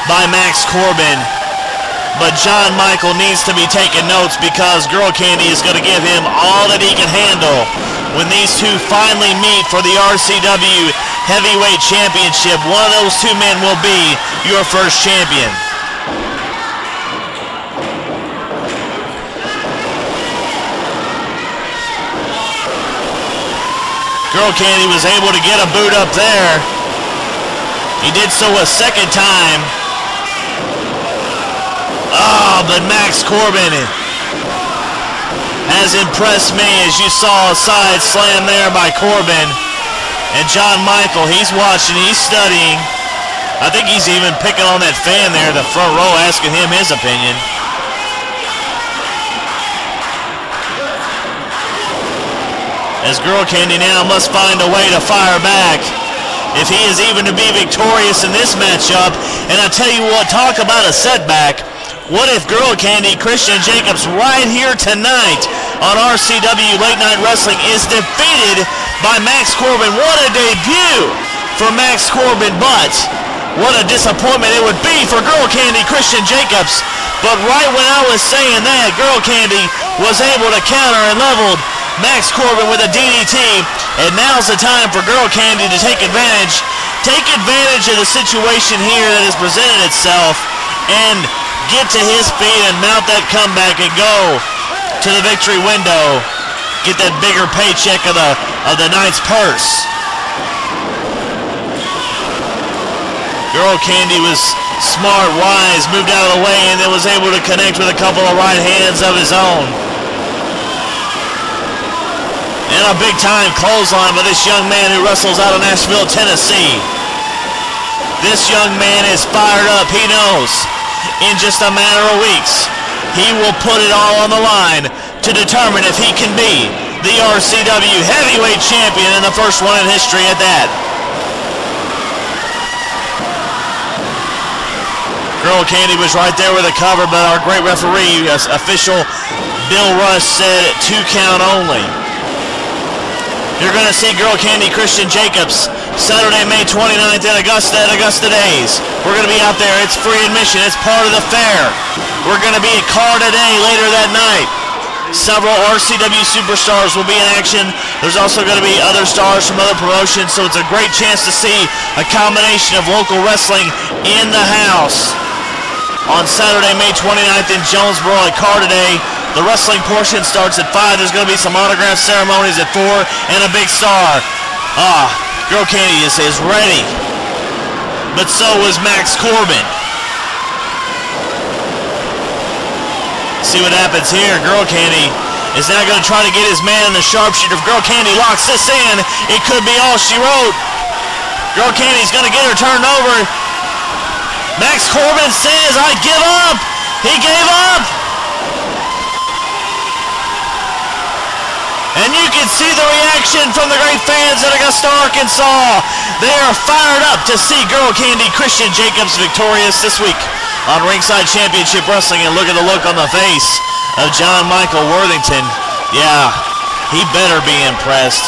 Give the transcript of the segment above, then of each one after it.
by Maxx Corbin. But John Michael needs to be taking notes because Girl Candy is going to give him all that he can handle when these two finally meet for the RCW Heavyweight Championship. One of those two men will be your first champion. Girl Candy was able to get a boot up there. He did so a second time. Oh, but Maxx Corbin has impressed me, as you saw a side slam there by Corbin. And John Michael, he's watching, he's studying. I think he's even picking on that fan there in the front row, asking him his opinion. As Girl Candy now must find a way to fire back if he is even to be victorious in this matchup. And I tell you what, talk about a setback. What if Girl Candy Christian Jacobs right here tonight on RCW Late Nite Wrestling is defeated by Maxx Corbin? What a debut for Maxx Corbin, but what a disappointment it would be for Girl Candy Christian Jacobs. But right when I was saying that, Girl Candy was able to counter and leveled Maxx Corbin with a DDT, and now's the time for Girl Candy to take advantage of the situation here that has presented itself and get to his feet and mount that comeback and go to the victory window, get that bigger paycheck of the night's purse. Girl Candy was smart, wise, moved out of the way, and then was able to connect with a couple of right hands of his own. And a big-time clothesline by this young man who wrestles out of Nashville, Tennessee. This young man is fired up. He knows in just a matter of weeks he will put it all on the line to determine if he can be the RCW Heavyweight Champion, and the first one in history at that. Girl Candy was right there with a cover, but our great referee, official Bill Rush, said 2 count only. You're going to see Girl Candy Christian Jacobs Saturday, May 29th in Augusta at Augusta Days. We're going to be out there. It's free admission. It's part of the fair. We're going to be at Car Today later that night. Several RCW superstars will be in action. There's also going to be other stars from other promotions, so it's a great chance to see a combination of local wrestling in the house. On Saturday, May 29th in Jonesboro at Car Today. The wrestling portion starts at 5. There's going to be some autograph ceremonies at 4 and a big star. Girl Candy is ready. But so was Maxx Corbin. See what happens here. Girl Candy is now going to try to get his man in the sharpshooter. If Girl Candy locks this in, it could be all she wrote. Girl Candy's going to get her turned over. Maxx Corbin says, "I give up." He gave up. And you can see the reaction from the great fans at Augusta, Arkansas. They are fired up to see Girl Candy Christian Jacobs victorious this week on Ringside Championship Wrestling. And look at the look on the face of John Michael Worthington. Yeah, he better be impressed.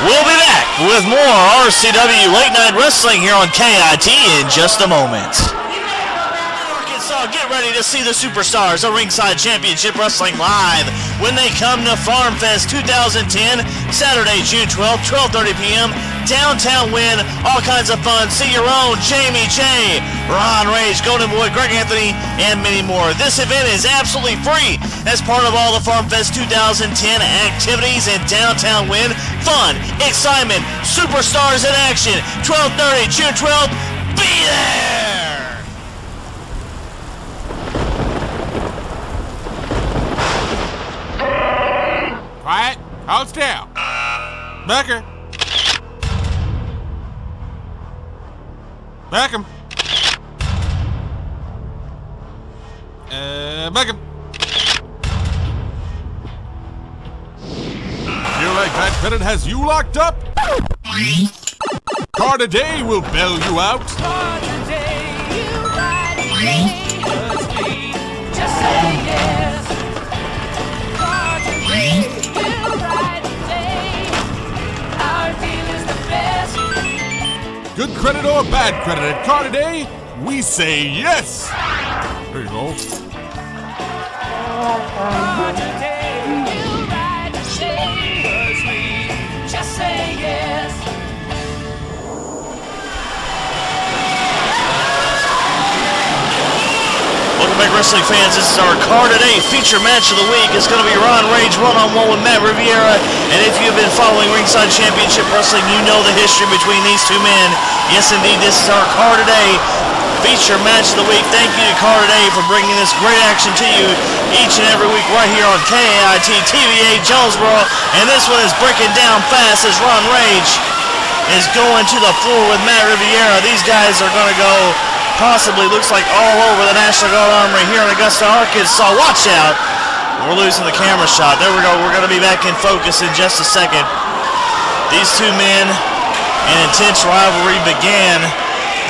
We'll be back with more RCW Late Nite Wrestling here on KIT in just a moment. Get ready to see the superstars of Ringside Championship Wrestling live when they come to Farm Fest 2010, Saturday, June 12th, 12:30 p.m. Downtown Wynn. All kinds of fun. See your own Jamie J, Ron Rage, Golden Boy, Greg Anthony, and many more. This event is absolutely free as part of all the Farm Fest 2010 activities in Downtown Wynn. Fun, excitement, superstars in action. 12:30, June 12th. Be there! Quiet. Hold still. Becker. Beckham. Beckham. Feel like that credit has you locked up? Car Today will bail you out. Car Today, you ride dangerously. Just say yes. Car Today, you ride today. Our deal is the best. Good credit or bad credit at Car Today, we say yes. There you go. Today, you ride today, 'cause we just say yes. Welcome back, wrestling fans. This is our card today. Feature match of the week is going to be Ron Rage one-on-one with Matt Riviera. And if you've been following Ringside Championship Wrestling, you know the history between these two men. Yes, indeed, this is our card today. Feature match of the week. Thank you to Card Today for bringing this great action to you each and every week right here on KAIT TVA Jonesboro. And this one is breaking down fast as Ron Rage is going to the floor with Matt Riviera. These guys are going to go possibly, looks like, all over the National Guard Armory here in Augusta, Arkansas. Watch out. We're losing the camera shot. There we go. We're going to be back in focus in just a second. These two men, an intense rivalry began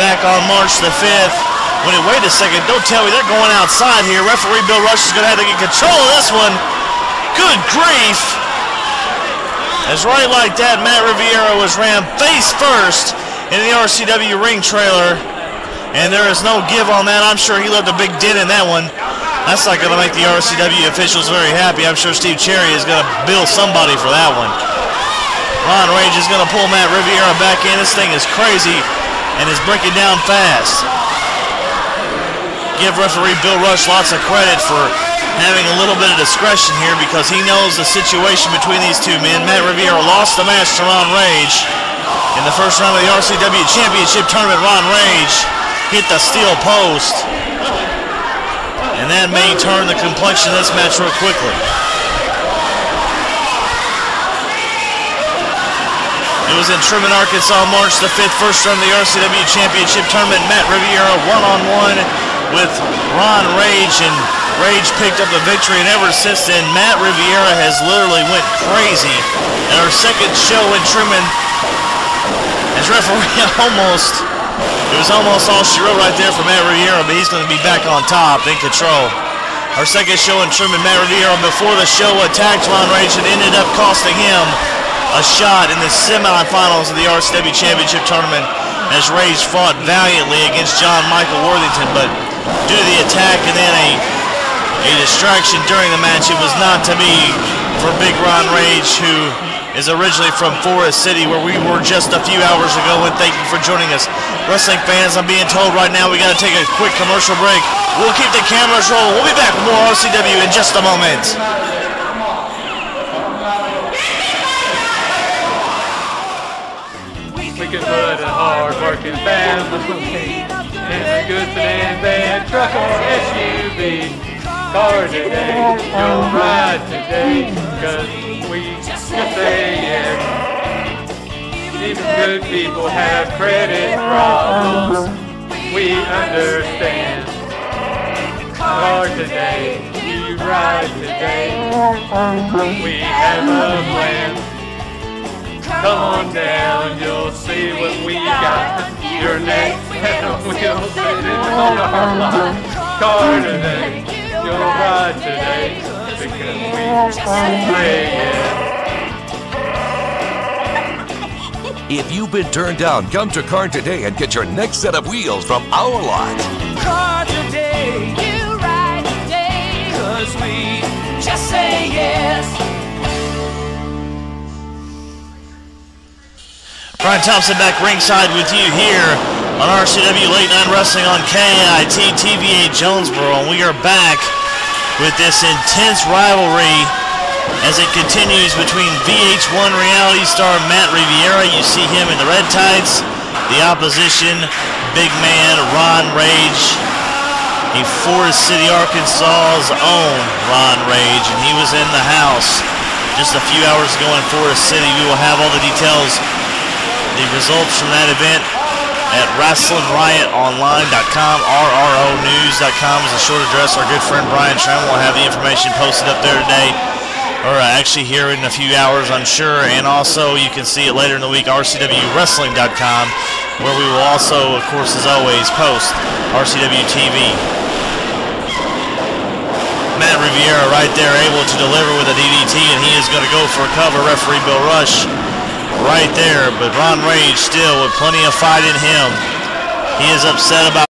back on March the 5th. Wait a second, don't tell me they're going outside here. Referee Bill Rush is going to have to get control of this one. Good grief. As right like that, Matt Riviera was rammed face first in the RCW ring trailer. And there is no give on that. I'm sure he left a big dent in that one. That's not going to make the RCW officials very happy. I'm sure Steve Cherry is going to bill somebody for that one. Ron Rage is going to pull Matt Riviera back in. This thing is crazy and is breaking down fast. Give referee Bill Rush lots of credit for having a little bit of discretion here because he knows the situation between these two men. Matt Riviera lost the match to Ron Rage. In the first round of the RCW Championship Tournament, Ron Rage hit the steel post. And that may turn the complexion of this match real quickly. It was in Truman, Arkansas, March the 5th, first round of the RCW Championship Tournament. Matt Riviera one-on-one with Ron Rage, and Rage picked up the victory. And ever since then, Matt Riviera has literally went crazy. And our second show in Truman, as referee almost, it was almost all she wrote right there for Matt Riviera, but he's going to be back on top, in control. Our second show in Truman, Matt Riviera before the show attacked Ron Rage and ended up costing him a shot in the semifinals of the RCW Championship Tournament as Rage fought valiantly against John Michael Worthington, but due to the attack and then a distraction during the match, it was not to be for Big Ron Rage, who is originally from Forest City, where we were just a few hours ago. And thank you for joining us. Wrestling fans, I'm being told right now we got to take a quick commercial break. We'll keep the cameras rolling. We'll be back with more RCW in just a moment. We can put a hard-working family in a good sedan, van, truck, or SUV. Car today, you'll ride today, 'cause we just say yes. Even good people have credit problems, we understand. Car today, you ride today, we have a plan. Come on down, you'll see what we got. Your next and we'll sit it on our lot. Car today, you'll ride today, because we just say yes. If you've been turned down, come to Car today and get your next set of wheels from our lot. Car today, you ride today, 'cause we just say yes. Brian Thompson back ringside with you here on RCW Late Nite Wrestling on KAIT TVA Jonesboro. And we are back with this intense rivalry as it continues between VH1 reality star Matt Riviera. You see him in the red tights. The opposition, big man Ron Rage, a Forest City, Arkansas's own Ron Rage, and he was in the house just a few hours ago in Forest City. We will have all the details, the results from that event at WrestlingRiotOnline.com. RROnews.com is the short address. Our good friend Brian Trim will have the information posted up there today, or actually here in a few hours, I'm sure. And also you can see it later in the week, RCWWrestling.com, where we will also, of course, as always, post RCW TV. Matt Riviera right there able to deliver with a DDT, and he is going to go for a cover. Referee Bill Rush right there, but Ron Rage still with plenty of fight in him. He is upset about